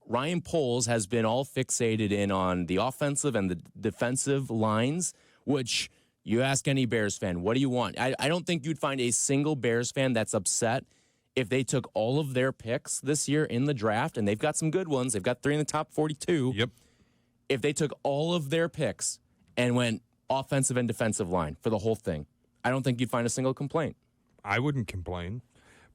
Ryan Poles has been all fixated in on the offensive and the defensive lines, which you ask any Bears fan, what do you want? I don't think you'd find a single Bears fan that's upset if they took all of their picks this year in the draft, and they've got some good ones. They've got 3 in the top 42. Yep. If they took all of their picks and went offensive and defensive line for the whole thing, I don't think you'd find a single complaint. I wouldn't complain.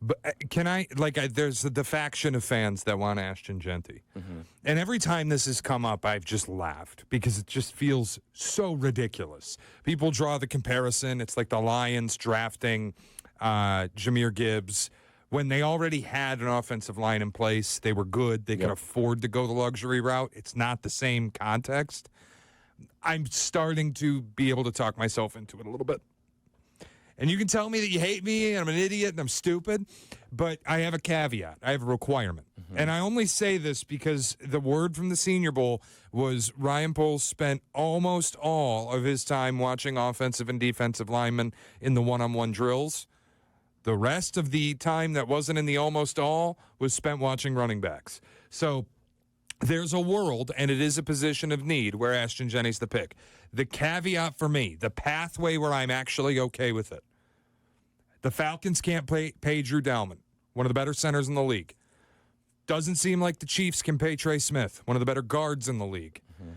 But there's the faction of fans that want Ashton Jeanty. Mm-hmm. And every time this has come up, I've just laughed because it just feels so ridiculous. People draw the comparison. It's like the Lions drafting Jahmyr Gibbs. When they already had an offensive line in place, they were good. They could afford to go the luxury route. It's not the same context. I'm starting to be able to talk myself into it a little bit. And you can tell me that you hate me and I'm an idiot and I'm stupid, but I have a caveat. I have a requirement. Mm-hmm. And I only say this because the word from the Senior Bowl was Ryan Poles spent almost all of his time watching offensive and defensive linemen in the one-on-one drills. The rest of the time that wasn't in the almost all was spent watching running backs. So there's a world, and it is a position of need, where Ashton Jeanty's the pick. The caveat for me, the pathway where I'm actually okay with it. The Falcons can't pay Drew Dalman, one of the better centers in the league. Doesn't seem like the Chiefs can pay Trey Smith, one of the better guards in the league. Mm-hmm.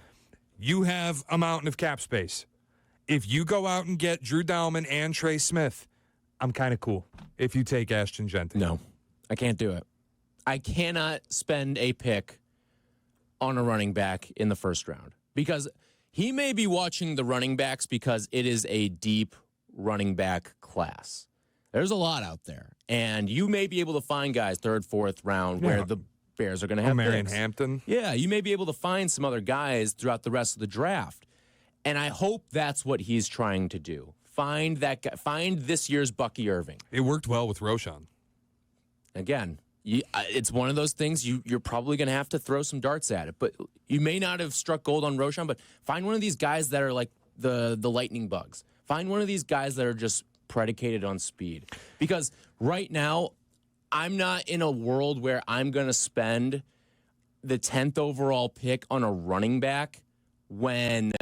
You have a mountain of cap space. If you go out and get Drew Dalman and Trey Smith, I'm kind of cool if you take Ashton Jeanty. No, I can't do it. I cannot spend a pick on a running back in the first round because he may be watching the running backs because it is a deep running back class. There's a lot out there, and you may be able to find guys 3rd, 4th round where the Bears are going to have Marion picks. Hampton. Yeah, you may be able to find some other guys throughout the rest of the draft, and I hope that's what he's trying to do. Find that guy, find this year's Bucky Irving. It worked well with Roshan. Again, it's one of those things you're probably going to have to throw some darts at it, but you may not have struck gold on Roshan, but find one of these guys that are like the lightning bugs. Find one of these guys that are just predicated on speed. Because right now, I'm not in a world where I'm going to spend the 10th overall pick on a running back when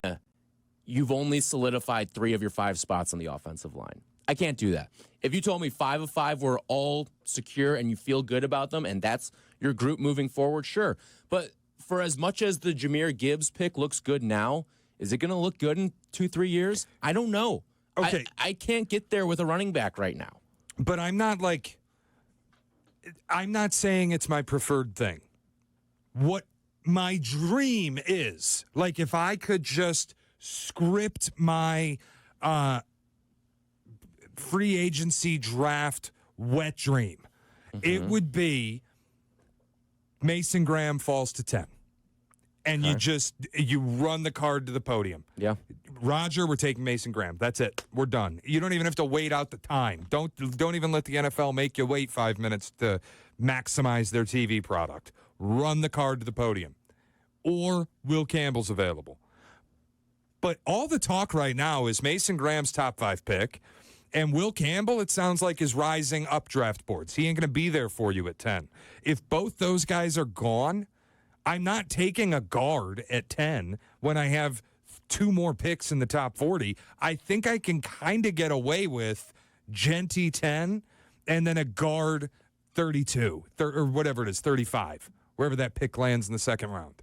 you've only solidified 3 of your 5 spots on the offensive line. I can't do that. If you told me 5 of 5 were all secure and you feel good about them and that's your group moving forward, sure. But for as much as the Jahmyr Gibbs pick looks good now, is it going to look good in 2-3 years? I don't know. Okay. I can't get there with a running back right now. But I'm not saying it's my preferred thing. What my dream is, like if I could just script my free agency draft wet dream, it would be Mason Graham falls to 10. And you run the card to the podium. Yeah. Roger, we're taking Mason Graham. That's it. We're done. You don't even have to wait out the time. Don't even let the NFL make you wait 5 minutes to maximize their TV product. Run the card to the podium. Or Will Campbell's available. But all the talk right now is Mason Graham's top 5 pick. And Will Campbell, it sounds like, is rising up draft boards. He ain't going to be there for you at 10. If both those guys are gone, I'm not taking a guard at 10 when I have 2 more picks in the top 40. I think I can kind of get away with Jeanty 10 and then a guard 32 or whatever it is, 35, wherever that pick lands in the second round.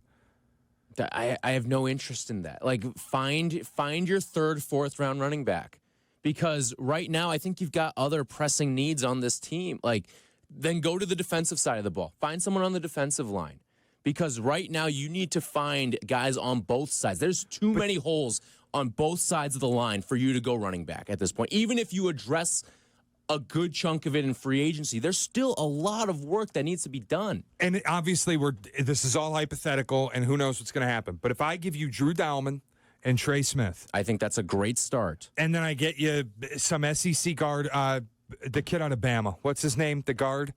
I have no interest in that. Like, find your 3rd, 4th round running back. Because right now, I think you've got other pressing needs on this team. Like, then go to the defensive side of the ball. Find someone on the defensive line. Because right now, you need to find guys on both sides. There's too many holes on both sides of the line for you to go running back at this point. Even if you address a good chunk of it in free agency, there's still a lot of work that needs to be done. And obviously, this is all hypothetical, and who knows what's going to happen. But if I give you Drew Dalman and Trey Smith, I think that's a great start. And then I get you some SEC guard, the kid out of Bama. What's his name? The guard?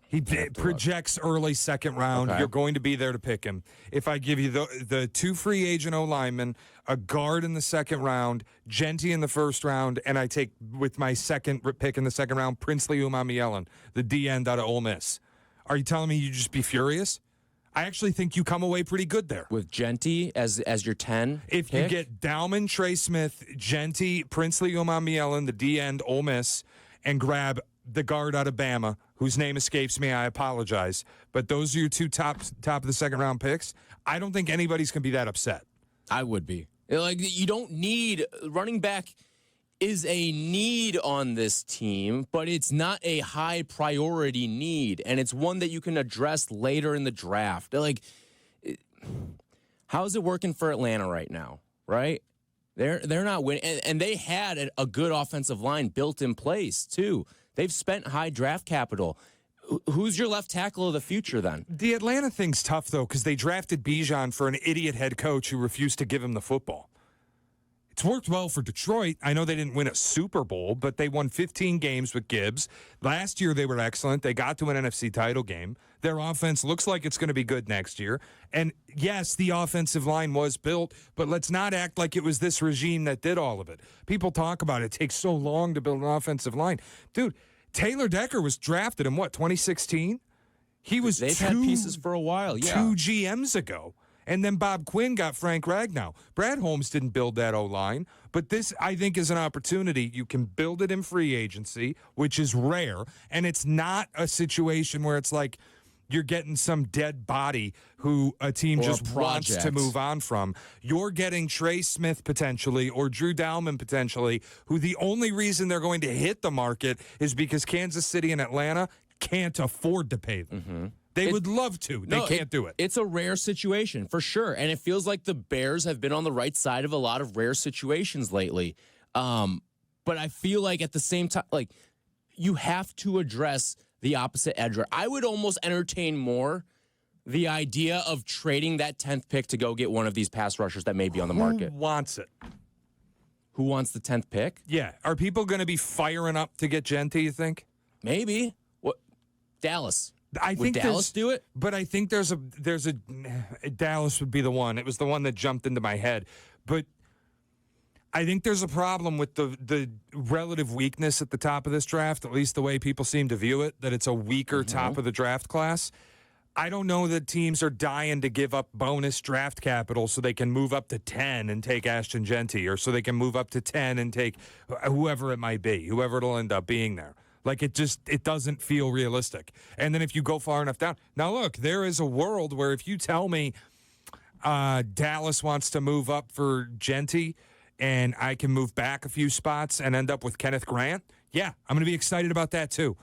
He projects early second round. Okay. You're going to be there to pick him. If I give you the 2 free agent O-linemen, a guard in the second round, Jeanty in the first round, and I take with my second pick in the second round, Princely Umamielen, the D end out of Ole Miss. Are you telling me you'd just be furious? I actually think you come away pretty good there. With Jeanty as your 10 If pick? you get Dalman, Trey Smith, Jeanty, Princely Omamielen, the D end, Ole Miss, and grab the guard out of Bama, whose name escapes me, I apologize. But those are your two top of the second round picks. I don't think anybody's going to be that upset. I would be. Like, you don't need running back is a need on this team, but it's not a high priority need, and it's one that you can address later in the draft. Like, how is it working for Atlanta right now? Right? They're not winning, and they had a good offensive line built in place too. They've spent high draft capital. Who's your left tackle of the future then? The Atlanta thing's tough, though, because they drafted Bijan for an idiot head coach who refused to give him the football. It's worked well for Detroit. I know they didn't win a Super Bowl, but they won 15 games with Gibbs. Last year, they were excellent. They got to an NFC title game. Their offense looks like it's going to be good next year. And yes, the offensive line was built, but let's not act like it was this regime that did all of it. People talk about it takes so long to build an offensive line. Dude, Taylor Decker was drafted in, 2016? They've had pieces for a while, yeah. 2 GMs ago. And then Bob Quinn got Frank Ragnow. Brad Holmes didn't build that O-line, but this, I think, is an opportunity. You can build it in free agency, which is rare, and it's not a situation where it's like you're getting some dead body who a team just wants to move on from. You're getting Trey Smith potentially or Drew Dalman potentially, who the only reason they're going to hit the market is because Kansas City and Atlanta can't afford to pay them. Mm-hmm. They would love to. They can't do it. It's a rare situation, for sure. And it feels like the Bears have been on the right side of a lot of rare situations lately. But I feel like at the same time, like, you have to address the opposite edge. I would almost entertain more the idea of trading that 10th pick to go get one of these pass rushers that may be on the market. Who wants it? Who wants the 10th pick? Yeah. Are people going to be firing up to get Jeanty, you think? Maybe. What? Dallas. Would Dallas do it? But I think there's a Dallas would be the one. It was the one that jumped into my head. But I think there's a problem with the relative weakness at the top of this draft, at least the way people seem to view it, that it's a weaker top of the draft class. I don't know that teams are dying to give up bonus draft capital so they can move up to 10 and take Ashton Jeanty, or so they can move up to 10 and take whoever it might be, whoever it'll end up being there. Like, it doesn't feel realistic. And then if you go far enough down. Now, look, there is a world where if you tell me Dallas wants to move up for Jeanty and I can move back a few spots and end up with Kenneth Grant, yeah, I'm going to be excited about that too.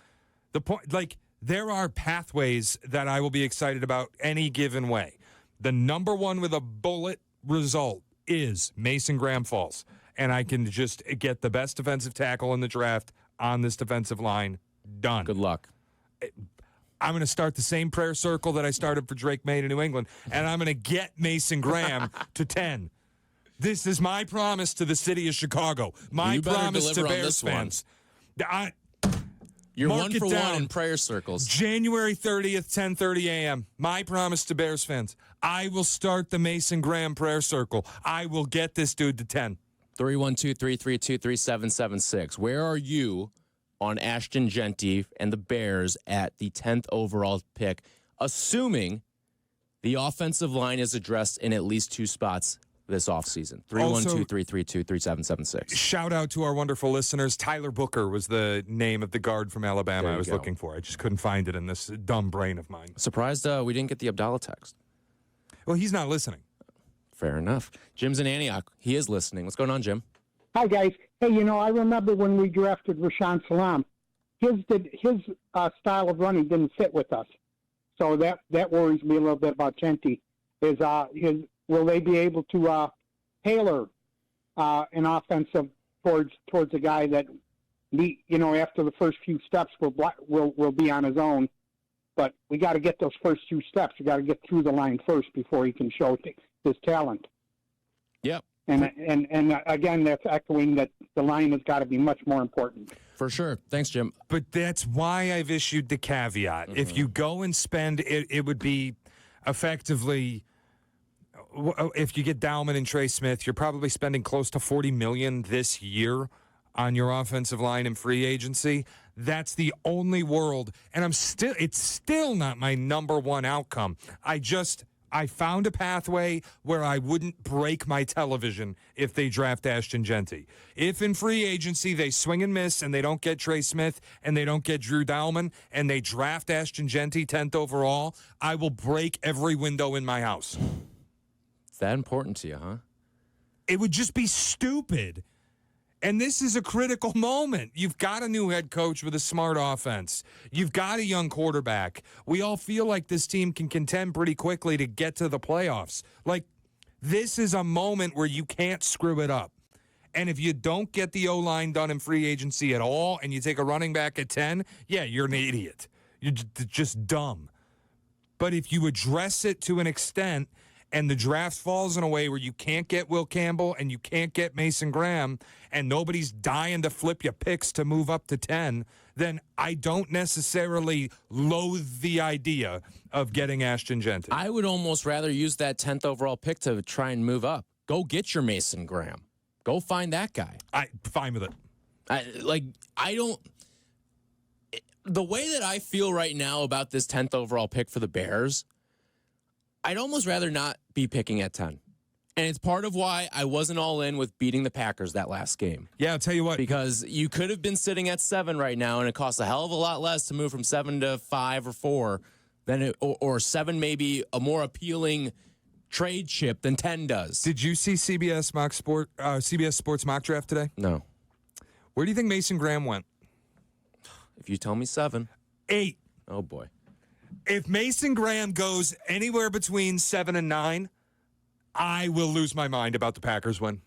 The point, like, there are pathways that I will be excited about any given way. The number one with a bullet result is Mason Graham falls. And I can just get the best defensive tackle in the draft on this defensive line. Done. Good luck. I'm going to start the same prayer circle that I started for Drake May to New England, and I'm going to get Mason Graham to 10. This is my promise to the city of Chicago. My promise to Bears fans. You're Mark 1 it for down. 1 in prayer circles. January 30th, 10:30 a.m. My promise to Bears fans. I will start the Mason Graham prayer circle. I will get this dude to 10. 312-332-3776. Where are you on Ashton Jeanty and the Bears at the 10th overall pick, assuming the offensive line is addressed in at least 2 spots this offseason? 312-332-3776. Shout out to our wonderful listeners. Tyler Booker was the name of the guard from Alabama I was looking for. I just couldn't find it in this dumb brain of mine. Surprised we didn't get the Abdallah text. Well, he's not listening. Fair enough. Jim's in Antioch. He is listening. What's going on, Jim? Hi, guys. Hey, I remember when we drafted Rashaan Salam. His style of running didn't fit with us. So that worries me a little bit about Jeanty. Will they be able to tailor an offensive towards a guy that, after the first few steps will be on his own? But we got to get those first few steps. We got to get through the line first before he can show his talent. Yep. And again, that's echoing that the line has got to be much more important. For sure. Thanks, Jim. But that's why I've issued the caveat. Mm-hmm. If you go and spend it, it would be effectively, if you get Dalman and Trey Smith, you're probably spending close to $40 million this year on your offensive line and free agency. That's the only world. And it's still not my number one outcome. I found a pathway where I wouldn't break my television if they draft Ashton Jeanty. If in free agency they swing and miss and they don't get Trey Smith and they don't get Drew Dalman and they draft Ashton Jeanty 10th overall, I will break every window in my house. It's that important to you, huh? It would just be stupid. And this is a critical moment. You've got a new head coach with a smart offense. You've got a young quarterback. We all feel like this team can contend pretty quickly to get to the playoffs. Like, this is a moment where you can't screw it up. And if you don't get the O-line done in free agency at all and you take a running back at 10, yeah, you're an idiot. You're just dumb. But if you address it to an extent and the draft falls in a way where you can't get Will Campbell and you can't get Mason Graham and nobody's dying to flip you picks to move up to 10, then I don't necessarily loathe the idea of getting Ashton Jeanty. I would almost rather use that 10th overall pick to try and move up. Go get your Mason Graham. Go find that guy. Fine with it. The way that I feel right now about this 10th overall pick for the Bears, I'd almost rather not be picking at 10. And it's part of why I wasn't all in with beating the Packers that last game. Yeah, I'll tell you what. Because you could have been sitting at 7 right now, and it costs a hell of a lot less to move from 7 to 5 or 4 or 7 maybe a more appealing trade chip than 10 does. Did you see CBS Sports mock draft today? No. Where do you think Mason Graham went? If you tell me 7. 8. Oh, boy. If Mason Graham goes anywhere between 7 and 9, I will lose my mind about the Packers win.